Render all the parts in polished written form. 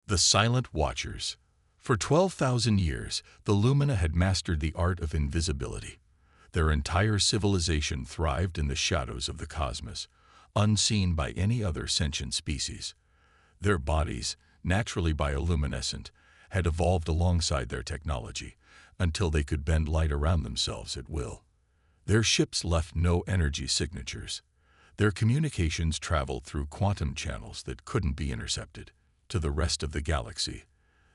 The Silent Watchers. For 12,000 years, the Lumina had mastered the art of invisibility. Their entire civilization thrived in the shadows of the cosmos, unseen by any other sentient species. Their bodies, naturally bioluminescent, had evolved alongside their technology until they could bend light around themselves at will. Their ships left no energy signatures. Their communications traveled through quantum channels that couldn't be intercepted. To the rest of the galaxy,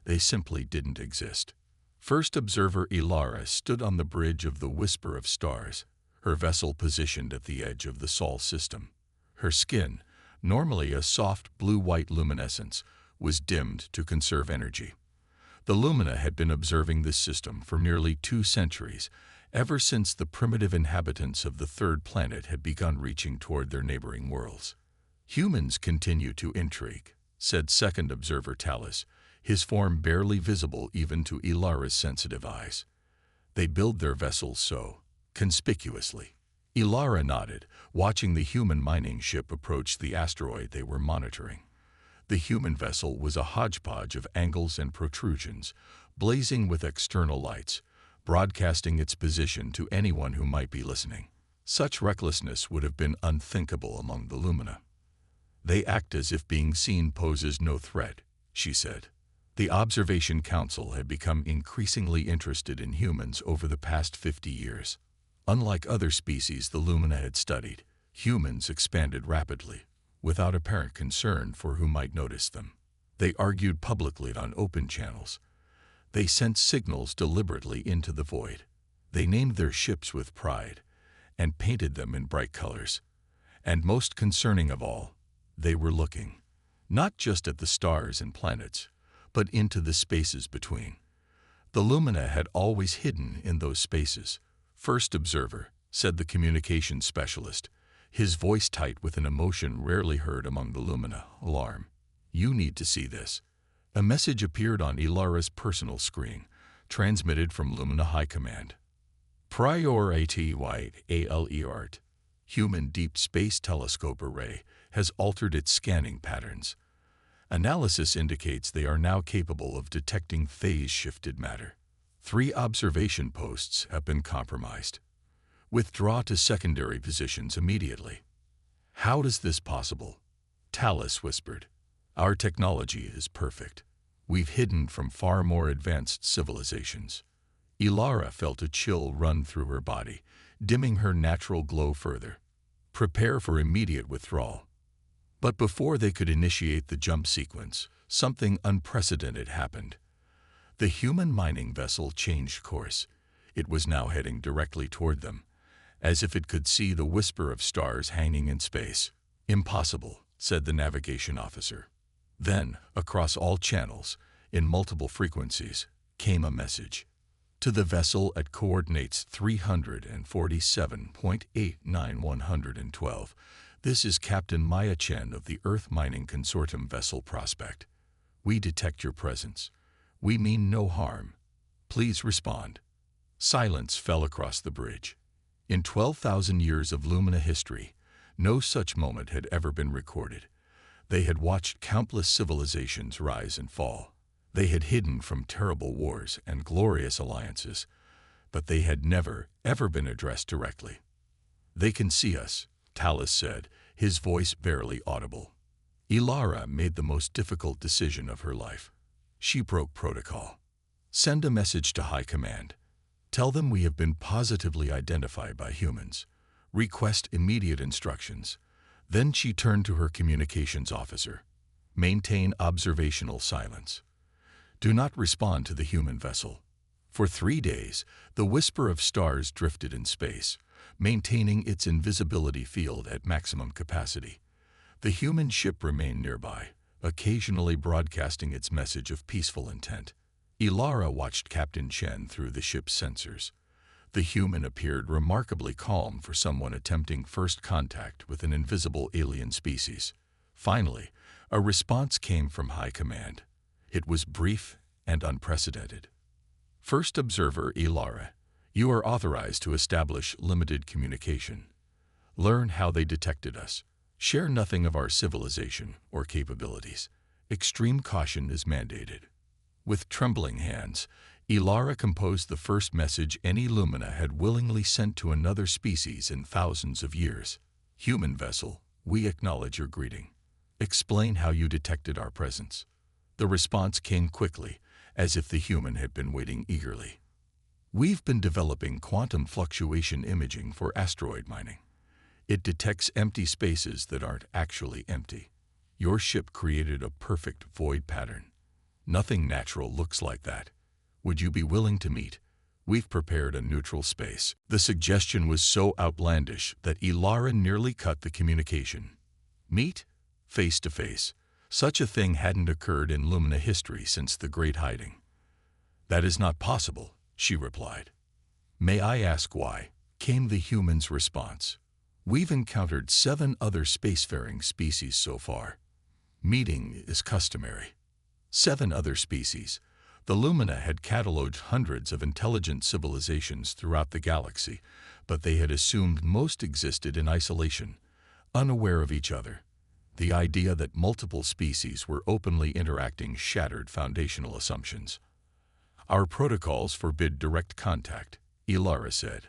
they simply didn't exist. First observer Ilara stood on the bridge of the Whisper of Stars, her vessel positioned at the edge of the Sol system. Her skin, normally a soft blue-white luminescence, was dimmed to conserve energy. The Lumina had been observing this system for nearly 2 centuries, ever since the primitive inhabitants of the third planet had begun reaching toward their neighboring worlds. "Humans continue to intrigue," said second observer Talus, his form barely visible even to Ilara's sensitive eyes. "They build their vessels so conspicuously." Ilara nodded, watching the human mining ship approach the asteroid they were monitoring. The human vessel was a hodgepodge of angles and protrusions, blazing with external lights, broadcasting its position to anyone who might be listening. Such recklessness would have been unthinkable among the Lumina. "They act as if being seen poses no threat," she said. The Observation Council had become increasingly interested in humans over the past 50 years. Unlike other species the Lumina had studied, humans expanded rapidly, without apparent concern for who might notice them. They argued publicly on open channels. They sent signals deliberately into the void. They named their ships with pride and painted them in bright colors. And most concerning of all, they were looking, not just at the stars and planets, but into the spaces between. The Lumina had always hidden in those spaces. "First observer," said the communications specialist, his voice tight with an emotion rarely heard among the Lumina. "Alarm. You need to see this." A message appeared on Ilara's personal screen, transmitted from Lumina High Command. "Priority alert. Human Deep Space Telescope Array has altered its scanning patterns. Analysis indicates they are now capable of detecting phase-shifted matter. 3 observation posts have been compromised. Withdraw to secondary positions immediately." "How is this possible?" Talus whispered. "Our technology is perfect. We've hidden from far more advanced civilizations." Ilara felt a chill run through her body, dimming her natural glow further. "Prepare for immediate withdrawal." But before they could initiate the jump sequence, something unprecedented happened. The human mining vessel changed course. It was now heading directly toward them, as if it could see the Whisper of Stars hanging in space. "Impossible," said the navigation officer. Then, across all channels, in multiple frequencies, came a message. "To the vessel at coordinates 347.89112. This is Captain Maya Chen of the Earth Mining Consortium Vessel Prospect. We detect your presence. We mean no harm. Please respond." Silence fell across the bridge. In 12,000 years of Lumina history, no such moment had ever been recorded. They had watched countless civilizations rise and fall. They had hidden from terrible wars and glorious alliances, but they had never, ever been addressed directly. "They can see us," Talus said, his voice barely audible. Ilara made the most difficult decision of her life. She broke protocol. "Send a message to High Command. Tell them we have been positively identified by humans. Request immediate instructions." Then she turned to her communications officer. "Maintain observational silence. Do not respond to the human vessel." For 3 days, the Whisper of Stars drifted in space, maintaining its invisibility field at maximum capacity. The human ship remained nearby, occasionally broadcasting its message of peaceful intent. Ilara watched Captain Chen through the ship's sensors. The human appeared remarkably calm for someone attempting first contact with an invisible alien species. Finally, a response came from High Command. It was brief and unprecedented. "First observer Ilara, you are authorized to establish limited communication. Learn how they detected us. Share nothing of our civilization or capabilities. extreme caution is mandated. With trembling hands, Ilara composed the first message any Lumina had willingly sent to another species in thousands of years. Human vessel, we acknowledge your greeting. Explain how you detected our presence. The response came quickly, as if the human had been waiting eagerly. We've been developing quantum fluctuation imaging for asteroid mining. It detects empty spaces that aren't actually empty. Your ship created a perfect void pattern. Nothing natural looks like that. Would you be willing to meet? We've prepared a neutral space. The suggestion was so outlandish that Ilara nearly cut the communication. Meet? Face to face. Such a thing hadn't occurred in Lumina history since the Great Hiding. That is not possible, she replied. May I ask why? Came the human's response. We've encountered 7 other spacefaring species so far. Meeting is customary. 7 other species. The Lumina had catalogued hundreds of intelligent civilizations throughout the galaxy, but they had assumed most existed in isolation, unaware of each other. The idea that multiple species were openly interacting shattered foundational assumptions. Our protocols forbid direct contact, Ilara said.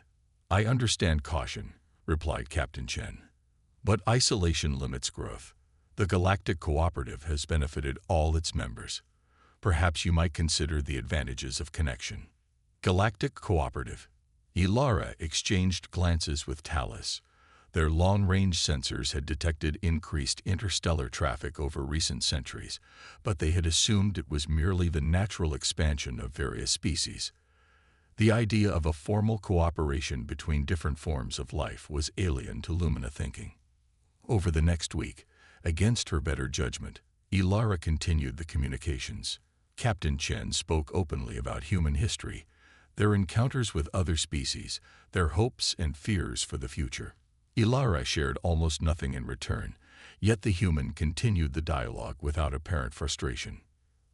I understand caution, replied Captain Chen. But isolation limits growth. The Galactic Cooperative has benefited all its members. Perhaps you might consider the advantages of connection. Galactic Cooperative. Ilara exchanged glances with Talus. Their long-range sensors had detected increased interstellar traffic over recent centuries, but they had assumed it was merely the natural expansion of various species. The idea of a formal cooperation between different forms of life was alien to Lumina thinking. Over the next week, against her better judgment, Ilara continued the communications. Captain Chen spoke openly about human history, their encounters with other species, their hopes and fears for the future. Ilara shared almost nothing in return, yet the human continued the dialogue without apparent frustration.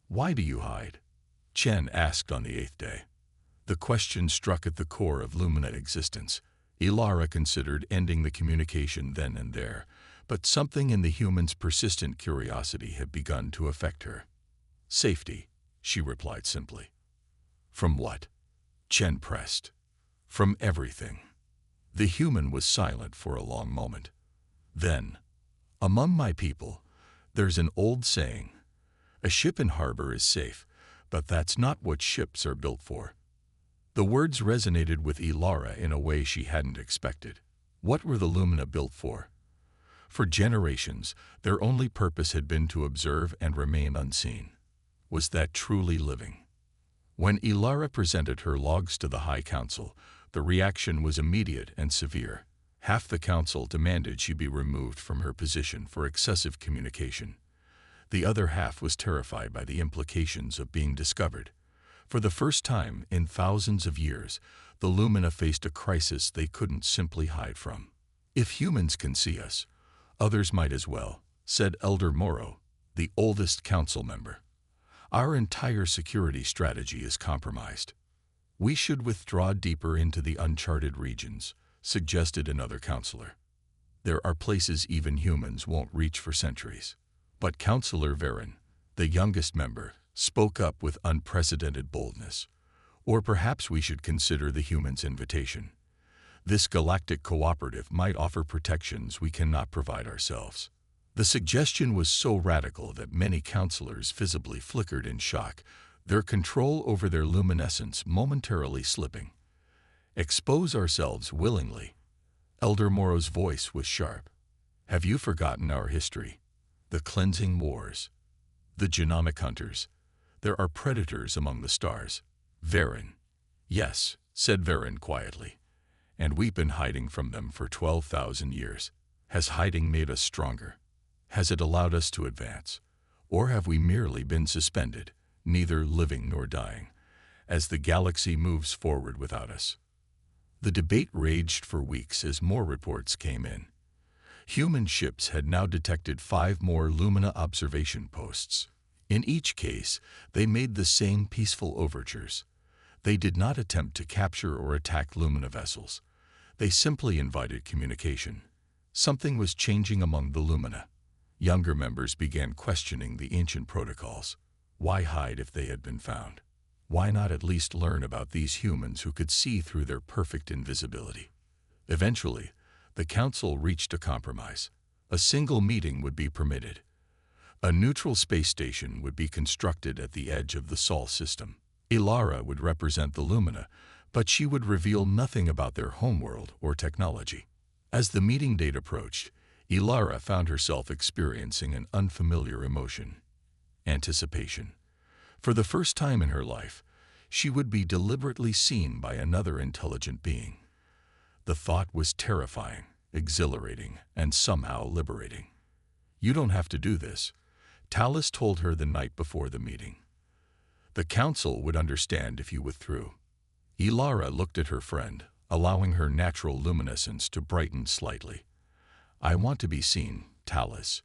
Why do you hide? Chen asked on the 8th day. The question struck at the core of Lumina existence. Ilara considered ending the communication then and there, but something in the human's persistent curiosity had begun to affect her. Safety, she replied simply. From what? Chen pressed. From everything. The human was silent for a long moment. Then, among my people, there's an old saying. A ship in harbor is safe, but that's not what ships are built for. The words resonated with Ilara in a way she hadn't expected. What were the Lumina built for? For generations, their only purpose had been to observe and remain unseen. Was that truly living? When Ilara presented her logs to the High Council, the reaction was immediate and severe. Half the council demanded she be removed from her position for excessive communication. The other half was terrified by the implications of being discovered. For the first time in thousands of years, the Lumina faced a crisis they couldn't simply hide from. If humans can see us, others might as well, said Elder Moro, the oldest council member. Our entire security strategy is compromised. We should withdraw deeper into the uncharted regions, suggested another counselor. There are places even humans won't reach for centuries. But Counselor Varen, the youngest member, spoke up with unprecedented boldness. Or perhaps we should consider the human's invitation. This galactic cooperative might offer protections we cannot provide ourselves. The suggestion was so radical that many counselors visibly flickered in shock, their control over their luminescence momentarily slipping. Expose ourselves willingly. Elder Moro's voice was sharp. Have you forgotten our history? The cleansing wars. The genomic hunters. There are predators among the stars. Varen. Yes, said Varen quietly. And we've been hiding from them for 12,000 years. Has hiding made us stronger? Has it allowed us to advance? Or have we merely been suspended, neither living nor dying, as the galaxy moves forward without us? The debate raged for weeks as more reports came in. Human ships had now detected 5 more Lumina observation posts. In each case, they made the same peaceful overtures. They did not attempt to capture or attack Lumina vessels. They simply invited communication. Something was changing among the Lumina. Younger members began questioning the ancient protocols. Why hide if they had been found? Why not at least learn about these humans who could see through their perfect invisibility? Eventually, the council reached a compromise. A single meeting would be permitted. A neutral space station would be constructed at the edge of the Sol system. Ilara would represent the Lumina, but she would reveal nothing about their homeworld or technology. As the meeting date approached, Ilara found herself experiencing an unfamiliar emotion: anticipation. For the first time in her life, she would be deliberately seen by another intelligent being. The thought was terrifying, exhilarating, and somehow liberating. "You don't have to do this," Talus told her the night before the meeting. "The council would understand if you withdrew." Ilara looked at her friend, allowing her natural luminescence to brighten slightly. "I want to be seen, Talus.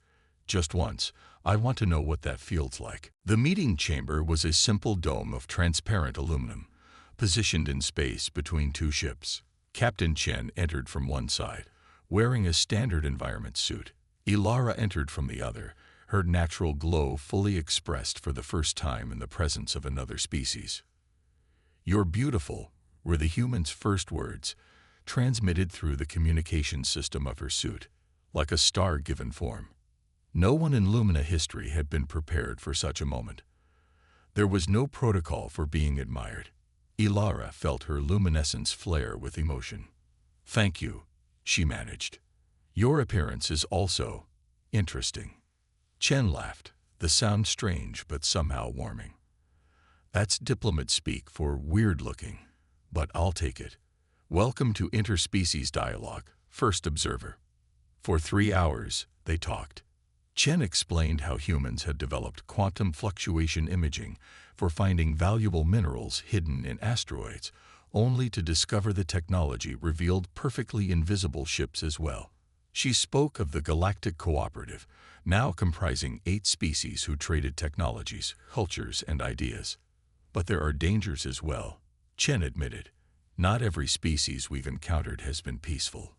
Just once. I want to know what that feels like." The meeting chamber was a simple dome of transparent aluminum, positioned in space between two ships. Captain Chen entered from one side, wearing a standard environment suit. Ilara entered from the other, her natural glow fully expressed for the first time in the presence of another species. "You're beautiful," were the human's first words, transmitted through the communication system of her suit, like a star-given form. No one in Lumina history had been prepared for such a moment. There was no protocol for being admired. Ilara felt her luminescence flare with emotion. "Thank you," she managed. "Your appearance is also interesting." Chen laughed, the sound strange but somehow warming. "That's diplomat speak for weird-looking, but I'll take it. Welcome to interspecies dialogue, first observer." For 3 hours, they talked. Chen explained how humans had developed quantum fluctuation imaging for finding valuable minerals hidden in asteroids, only to discover the technology revealed perfectly invisible ships as well. She spoke of the Galactic Cooperative, now comprising 8 species who traded technologies, cultures, and ideas. "But there are dangers as well," Chen admitted. "Not every species we've encountered has been peaceful."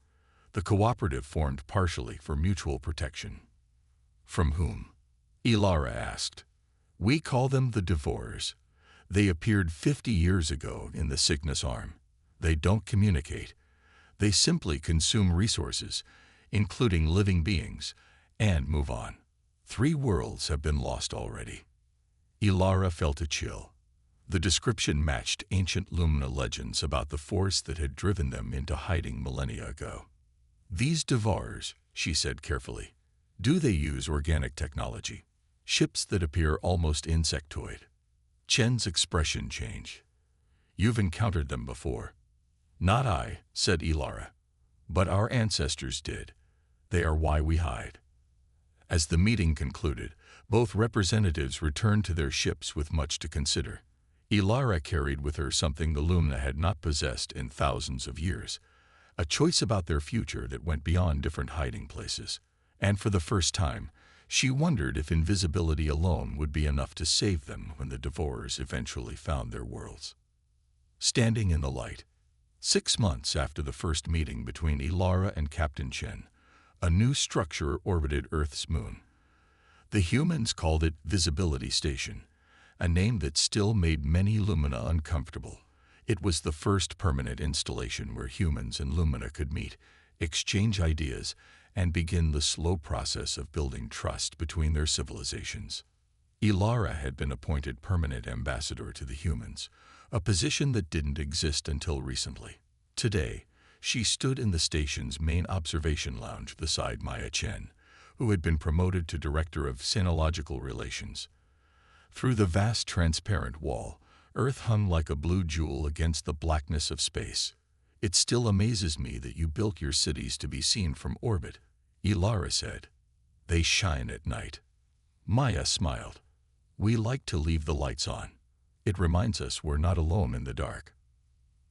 The cooperative formed partially for mutual protection. "From whom?" Ilara asked. "We call them the Devourers. They appeared 50 years ago in the Cygnus Arm. They don't communicate. They simply consume resources, including living beings, and move on. 3 worlds have been lost already." Ilara felt a chill. The description matched ancient Lumina legends about the force that had driven them into hiding millennia ago. "These Devourers," she said carefully, "do they use organic technology? Ships that appear almost insectoid?" Chen's expression changed. "You've encountered them before." "Not I," said Ilara. "But our ancestors did. They are why we hide." As the meeting concluded, both representatives returned to their ships with much to consider. Ilara carried with her something the Lumina had not possessed in thousands of years, a choice about their future that went beyond different hiding places. And for the first time, she wondered if invisibility alone would be enough to save them when the Devourers eventually found their worlds. Standing in the light. 6 months after the first meeting between Ilara and Captain Chen, a new structure orbited Earth's moon. The humans called it Visibility Station, a name that still made many Lumina uncomfortable. It was the first permanent installation where humans and Lumina could meet, exchange ideas, and begin the slow process of building trust between their civilizations. Ilara had been appointed permanent ambassador to the humans, a position that didn't exist until recently. Today, she stood in the station's main observation lounge beside Maya Chen, who had been promoted to Director of Sinological Relations. Through the vast transparent wall, Earth hung like a blue jewel against the blackness of space. "It still amazes me that you built your cities to be seen from orbit," Ilara said. "They shine at night." Maya smiled. "We like to leave the lights on. It reminds us we're not alone in the dark."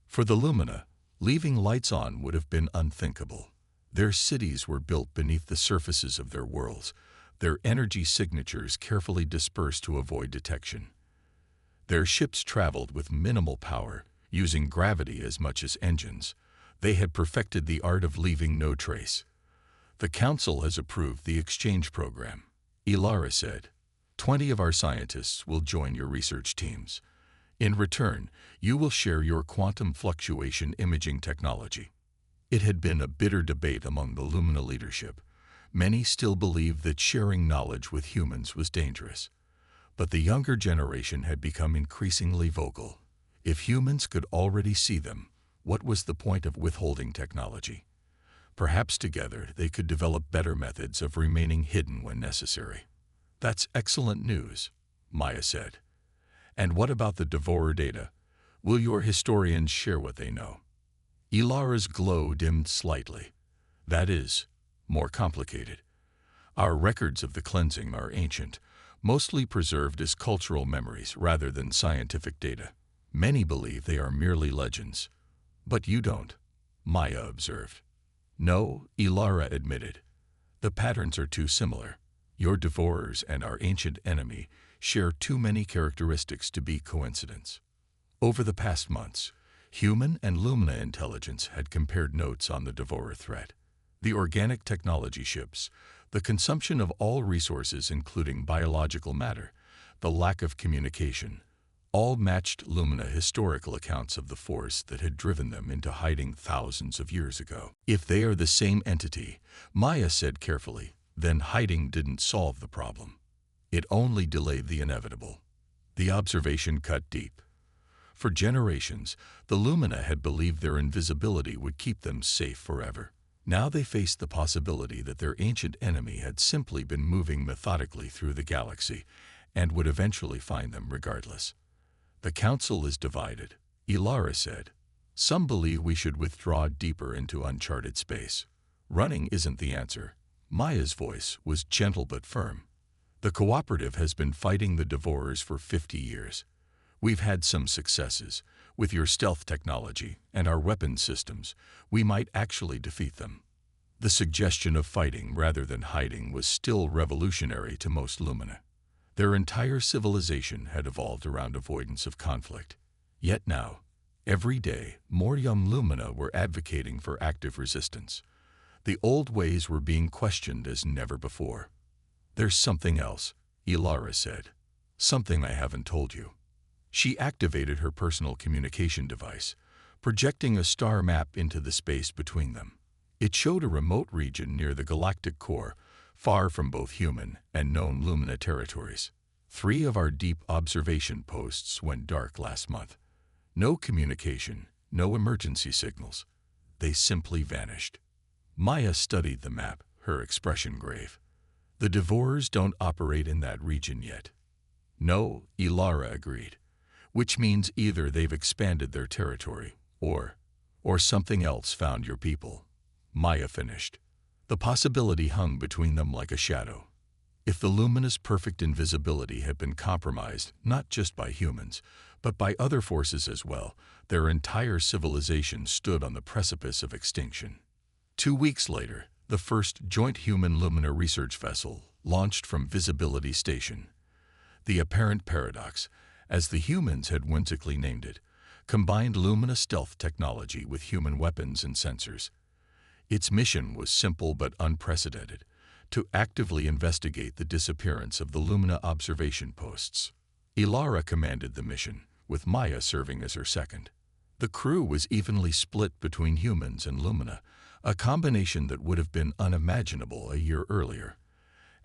For the Lumina, leaving lights on would have been unthinkable. Their cities were built beneath the surfaces of their worlds, their energy signatures carefully dispersed to avoid detection. Their ships traveled with minimal power, using gravity as much as engines. They had perfected the art of leaving no trace. The Council has approved the exchange program, Ilara said. 20 of our scientists will join your research teams. In return, you will share your quantum fluctuation imaging technology. It had been a bitter debate among the Lumina leadership. Many still believed that sharing knowledge with humans was dangerous. But the younger generation had become increasingly vocal. If humans could already see them, what was the point of withholding technology? Perhaps together they could develop better methods of remaining hidden when necessary. That's excellent news, Maya said. And what about the Devourer data? Will your historians share what they know? Ilara's glow dimmed slightly. That is more complicated. Our records of the cleansing are ancient, mostly preserved as cultural memories rather than scientific data. Many believe they are merely legends. But you don't, Maya observed. No, Ilara admitted. The patterns are too similar. Your devourers and our ancient enemy share too many characteristics to be coincidence. Over the past months, human and Lumina intelligence had compared notes on the devourer threat. The organic technology ships, the consumption of all resources including biological matter, the lack of communication, all matched Lumina historical accounts of the force that had driven them into hiding thousands of years ago. If they are the same entity, Maya said carefully, then hiding didn't solve the problem. It only delayed the inevitable. The observation cut deep. For generations, the Lumina had believed their invisibility would keep them safe forever. Now they faced the possibility that their ancient enemy had simply been moving methodically through the galaxy and would eventually find them regardless. The Council is divided, Ilara said. Some believe we should withdraw deeper into uncharted space. Running isn't the answer. Maya's voice was gentle but firm. The cooperative has been fighting the Devourers for 50 years. We've had some successes. With your stealth technology and our weapons systems, we might actually defeat them. The suggestion of fighting rather than hiding was still revolutionary to most Lumina. Their entire civilization had evolved around avoidance of conflict. Yet now, every day, more young Lumina were advocating for active resistance. The old ways were being questioned as never before. There's something else, Ilara said. Something I haven't told you. She activated her personal communication device, projecting a star map into the space between them. It showed a remote region near the galactic core, far from both human and known Lumina territories. 3 of our deep observation posts went dark last month. No communication, no emergency signals. They simply vanished. Maya studied the map, her expression grave. The Devourers don't operate in that region yet. No, Ilara agreed. Which means either they've expanded their territory, or something else found your people. Maya finished. The possibility hung between them like a shadow. If the Lumina's perfect invisibility had been compromised not just by humans, but by other forces as well, their entire civilization stood on the precipice of extinction. 2 weeks later, the first joint human-Lumina research vessel launched from Visibility Station. The apparent paradox, as the humans had whimsically named it, combined Lumina stealth technology with human weapons and sensors. Its mission was simple but unprecedented, to actively investigate the disappearance of the Lumina observation posts. Ilara commanded the mission, with Maya serving as her second. The crew was evenly split between humans and Lumina, a combination that would have been unimaginable a year earlier.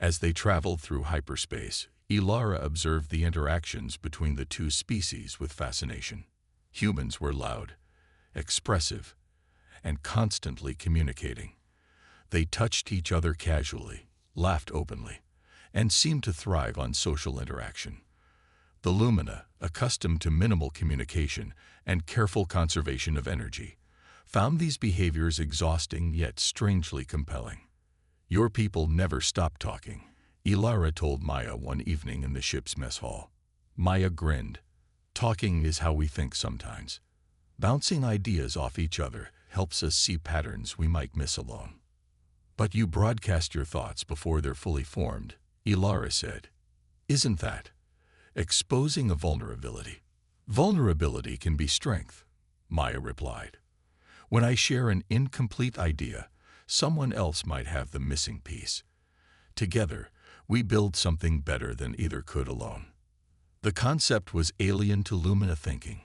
As they traveled through hyperspace, Ilara observed the interactions between the two species with fascination. Humans were loud, expressive, and constantly communicating. They touched each other casually, laughed openly, and seemed to thrive on social interaction. The Lumina, accustomed to minimal communication and careful conservation of energy, found these behaviors exhausting yet strangely compelling. Your people never stop talking, Ilara told Maya one evening in the ship's mess hall. Maya grinned. Talking is how we think sometimes. Bouncing ideas off each other helps us see patterns we might miss alone. But you broadcast your thoughts before they're fully formed, Ilara said. Isn't that exposing a vulnerability? Vulnerability can be strength, Maya replied. When I share an incomplete idea, someone else might have the missing piece. Together, we build something better than either could alone. The concept was alien to Lumina thinking.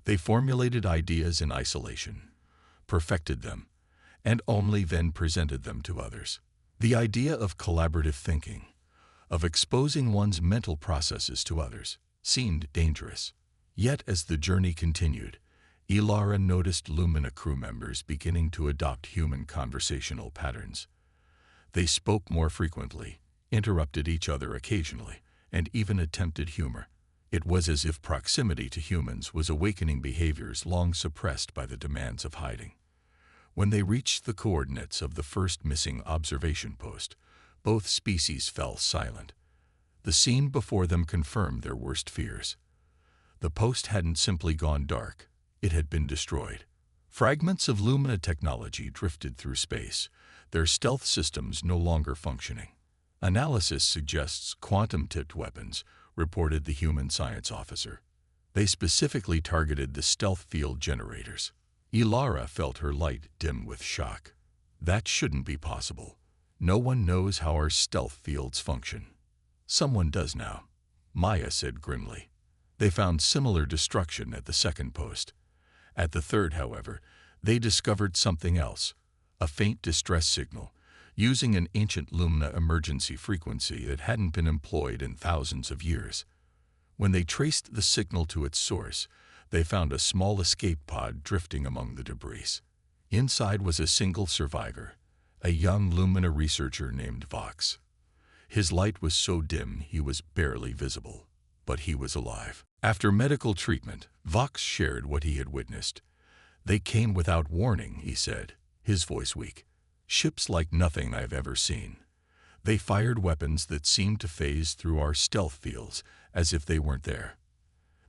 They formulated ideas in isolation, perfected them, and only then presented them to others. The idea of collaborative thinking, of exposing one's mental processes to others, seemed dangerous. Yet as the journey continued, Ilara noticed Lumina crew members beginning to adopt human conversational patterns. They spoke more frequently, interrupted each other occasionally, and even attempted humor. It was as if proximity to humans was awakening behaviors long suppressed by the demands of hiding. When they reached the coordinates of the first missing observation post, both species fell silent. The scene before them confirmed their worst fears. The post hadn't simply gone dark, it had been destroyed. Fragments of Lumina technology drifted through space, their stealth systems no longer functioning. Analysis suggests quantum-tipped weapons, reported the human science officer. They specifically targeted the stealth field generators. Ilara felt her light dim with shock. That shouldn't be possible. No one knows how our stealth fields function. Someone does now, Maya said grimly. They found similar destruction at the second post. At the third, however, they discovered something else, a faint distress signal, using an ancient Lumina emergency frequency that hadn't been employed in thousands of years. When they traced the signal to its source, they found a small escape pod drifting among the debris. Inside was a single survivor, a young Lumina researcher named Vox. His light was so dim he was barely visible, but he was alive. After medical treatment, Vox shared what he had witnessed. "They came without warning," he said, his voice weak. "Ships like nothing I've ever seen. They fired weapons that seemed to phase through our stealth fields as if they weren't there.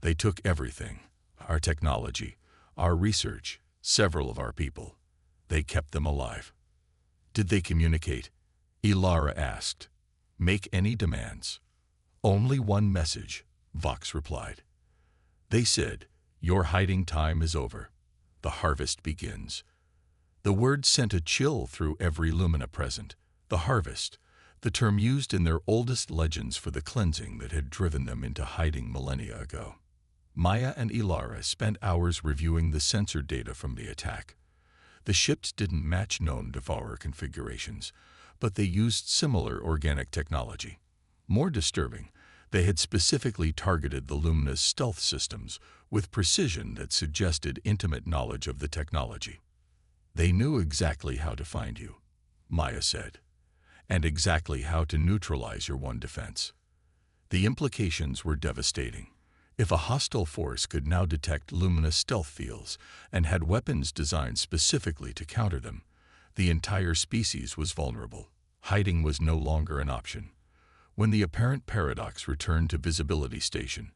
They took everything, our technology, our research, several of our people. They kept them alive." "Did they communicate?" Ilara asked. "Make any demands?" "Only one message," Vox replied. "They said, 'Your hiding time is over. The harvest begins.'" The word sent a chill through every Lumina present. The harvest, the term used in their oldest legends for the cleansing that had driven them into hiding millennia ago. Maya and Ilara spent hours reviewing the sensor data from the attack. The ships didn't match known Devourer configurations, but they used similar organic technology. More disturbing, they had specifically targeted the Lumina's stealth systems with precision that suggested intimate knowledge of the technology. "They knew exactly how to find you," Maya said, "and exactly how to neutralize your one defense." The implications were devastating. If a hostile force could now detect Lumina stealth fields and had weapons designed specifically to counter them, the entire species was vulnerable. Hiding was no longer an option. When the apparent paradox returned to Visibility Station,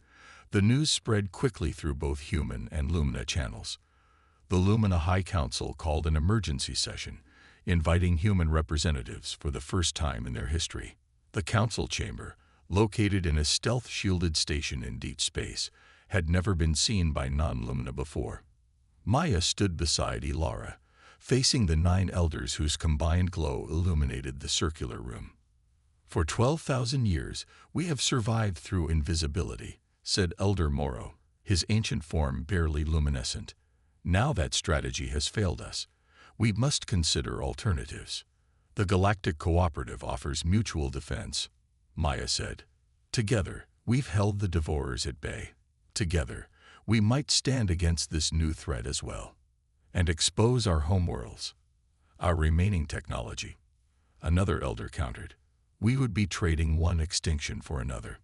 the news spread quickly through both human and Lumina channels. The Lumina High Council called an emergency session, inviting human representatives for the first time in their history. The council chamber, located in a stealth-shielded station in deep space, had never been seen by non-Lumina before. Maya stood beside Ilara, facing the 9 elders whose combined glow illuminated the circular room. "For 12,000 years, we have survived through invisibility," said Elder Moro, his ancient form barely luminescent. "Now that strategy has failed us. We must consider alternatives. The Galactic Cooperative offers mutual defense," Maya said. "Together, we've held the Devourers at bay. Together, we might stand against this new threat as well, and expose our homeworlds, our remaining technology." Another elder countered. "We would be trading one extinction for another."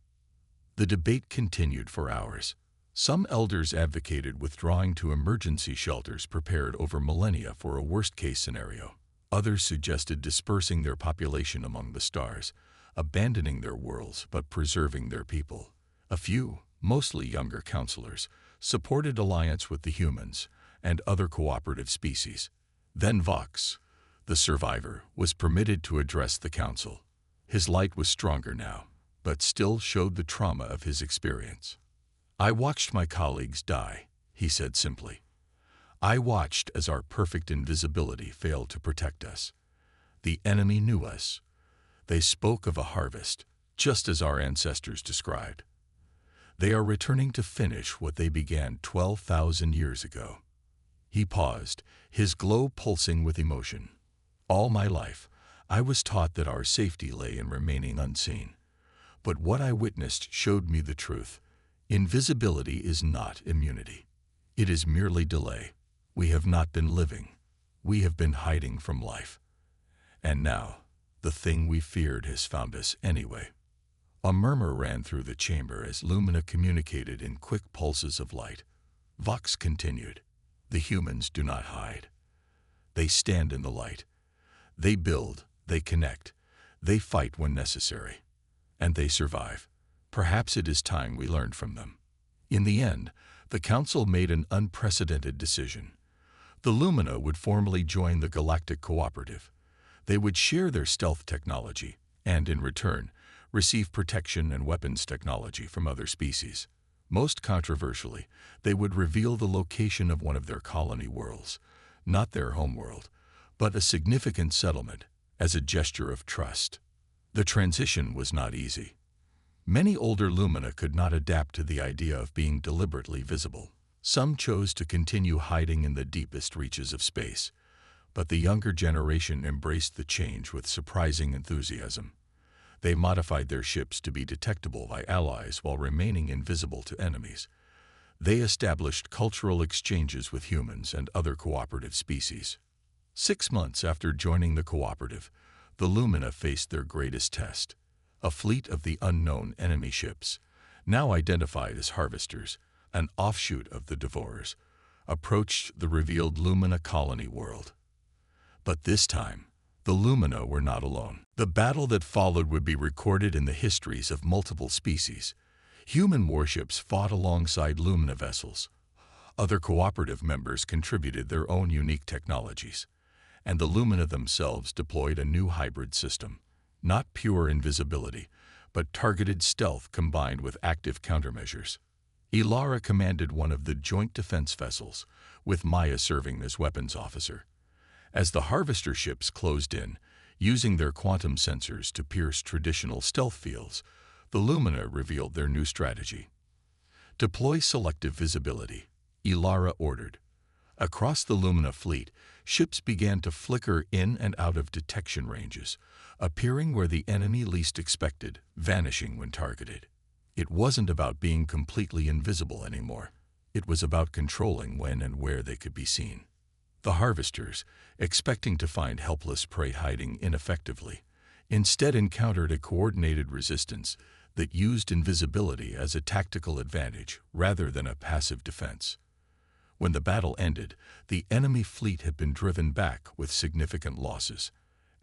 The debate continued for hours. Some elders advocated withdrawing to emergency shelters prepared over millennia for a worst-case scenario. Others suggested dispersing their population among the stars, abandoning their worlds but preserving their people. A few, mostly younger counselors, supported alliance with the humans and other cooperative species. Then Vox, the survivor, was permitted to address the council. His light was stronger now, but still showed the trauma of his experience. "I watched my colleagues die," he said simply. I watched as our perfect invisibility failed to protect us. The enemy knew us. They spoke of a harvest, just as our ancestors described. They are returning to finish what they began 12,000 years ago. He paused, his glow pulsing with emotion. All my life, I was taught that our safety lay in remaining unseen. But what I witnessed showed me the truth. Invisibility is not immunity. It is merely delay. We have not been living. We have been hiding from life. And now, the thing we feared has found us anyway. A murmur ran through the chamber as Lumina communicated in quick pulses of light. Vox continued. The humans do not hide. They stand in the light. They build, they connect, they fight when necessary. And they survive. Perhaps it is time we learned from them. In the end, the Council made an unprecedented decision. The Lumina would formally join the Galactic Cooperative. They would share their stealth technology and, in return, receive protection and weapons technology from other species. Most controversially, they would reveal the location of one of their colony worlds, not their homeworld, but a significant settlement, as a gesture of trust. The transition was not easy. Many older Lumina could not adapt to the idea of being deliberately visible. Some chose to continue hiding in the deepest reaches of space, but the younger generation embraced the change with surprising enthusiasm. They modified their ships to be detectable by allies while remaining invisible to enemies. They established cultural exchanges with humans and other cooperative species. 6 months after joining the cooperative, the Lumina faced their greatest test. A fleet of the unknown enemy ships, now identified as harvesters, an offshoot of the Devourers, approached the revealed Lumina colony world. But this time, the Lumina were not alone. The battle that followed would be recorded in the histories of multiple species. Human warships fought alongside Lumina vessels. Other cooperative members contributed their own unique technologies, and the Lumina themselves deployed a new hybrid system. Not pure invisibility, but targeted stealth combined with active countermeasures. Ilara commanded one of the joint defense vessels, with Maya serving as weapons officer. As the harvester ships closed in, using their quantum sensors to pierce traditional stealth fields, the Lumina revealed their new strategy. Deploy selective visibility, Ilara ordered. Across the Lumina fleet, ships began to flicker in and out of detection ranges, appearing where the enemy least expected, vanishing when targeted. It wasn't about being completely invisible anymore. It was about controlling when and where they could be seen. The harvesters, expecting to find helpless prey hiding ineffectively, instead encountered a coordinated resistance that used invisibility as a tactical advantage rather than a passive defense. When the battle ended, the enemy fleet had been driven back with significant losses.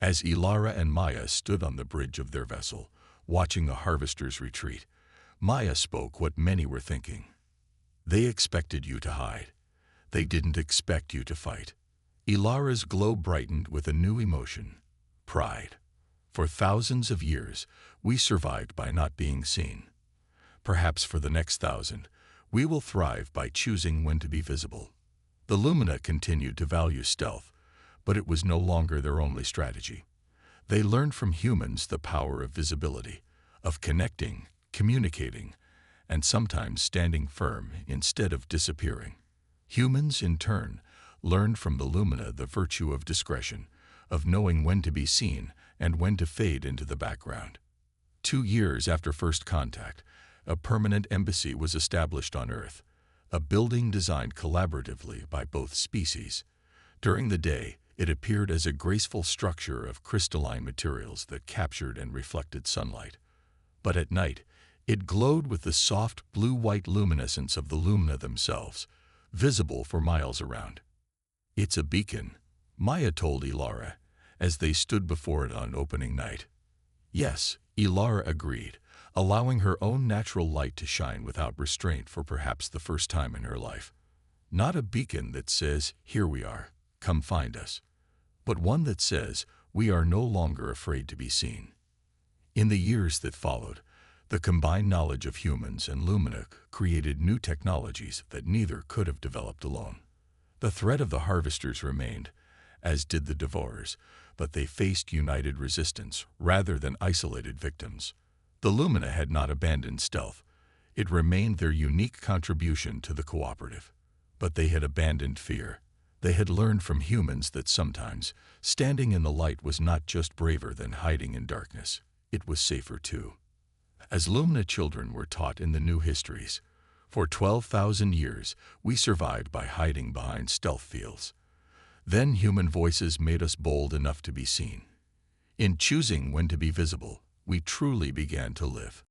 As Ilara and Maya stood on the bridge of their vessel, watching the harvesters retreat, Maya spoke what many were thinking. They expected you to hide. They didn't expect you to fight. Ilara's glow brightened with a new emotion, pride. For thousands of years, we survived by not being seen. Perhaps for the next 1,000, we will thrive by choosing when to be visible. The Lumina continued to value stealth, but it was no longer their only strategy. They learned from humans the power of visibility, of connecting, communicating, and sometimes standing firm instead of disappearing. Humans, in turn, learned from the Lumina the virtue of discretion, of knowing when to be seen and when to fade into the background. 2 years after first contact, a permanent embassy was established on Earth, a building designed collaboratively by both species. During the day, it appeared as a graceful structure of crystalline materials that captured and reflected sunlight. But at night, it glowed with the soft blue-white luminescence of the Lumina themselves, visible for miles around. It's a beacon, Maya told Ilara, as they stood before it on opening night. Yes, Ilara agreed, allowing her own natural light to shine without restraint for perhaps the first time in her life. Not a beacon that says, "Here we are, come find us," but one that says, "We are no longer afraid to be seen." In the years that followed, the combined knowledge of humans and Lumina created new technologies that neither could have developed alone. The threat of the harvesters remained, as did the devourers, but they faced united resistance rather than isolated victims. The Lumina had not abandoned stealth. It remained their unique contribution to the cooperative. But they had abandoned fear. They had learned from humans that sometimes standing in the light was not just braver than hiding in darkness. It was safer too. As Lumina children were taught in the new histories, for 12,000 years we survived by hiding behind stealth fields. Then human voices made us bold enough to be seen. In choosing when to be visible, we truly began to live.